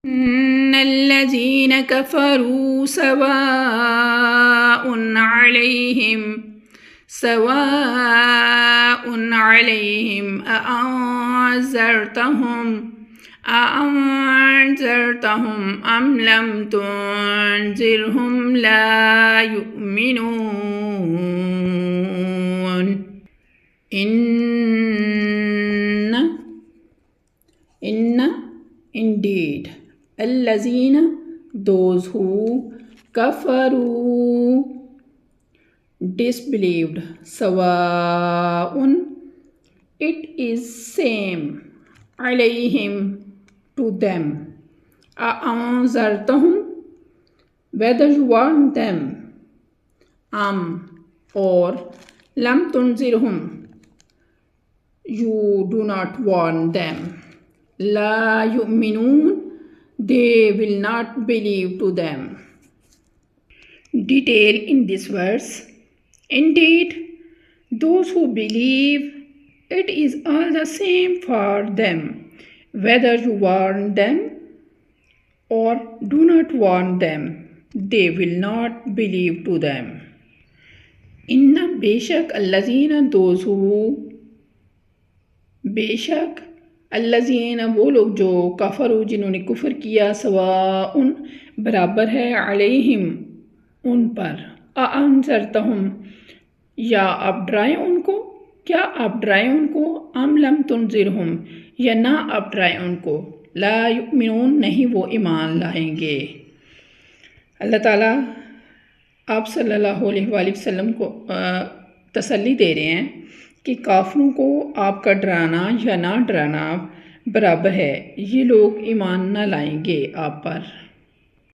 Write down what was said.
इन्नल्लज़ीन कफ़रू सवाउन अलैहिम अअंज़रतहुम अम लम तुनज़िरहुम ला युमिनून। Inna indeed, allazina those who, kafaru disbelieved, sawaun it is same, alayhim to them, a'anzartahum whether you warn them, or lam tunzirhum you do not warn them, La yu'minun they will not believe to them. Detail in this verse. Indeed, those who believe, it is all the same for them, whether you warn them or do not warn them, they will not believe to them. Inna beshak allazina those who, बेशक अल्लज़ीन वो लोग जो कफ़रू जिन्होंने कुफ़र किया सवाउन बराबर है अलैहिम उन पर अअंज़रतहुम या आप डराएं उनको, क्या आप डराएं उनको, अम लम तुनज़िरहुम या ना आप डराएं उनको, ला युमिनून नहीं वो ईमान लाएंगे। अल्लाह ताला आप सल्लल्लाहु अलैहि वसल्लम को तसल्ली दे रहे हैं कि काफिरों को आपका डराना या ना डराना बराबर है, ये लोग ईमान ना लाएंगे आप पर।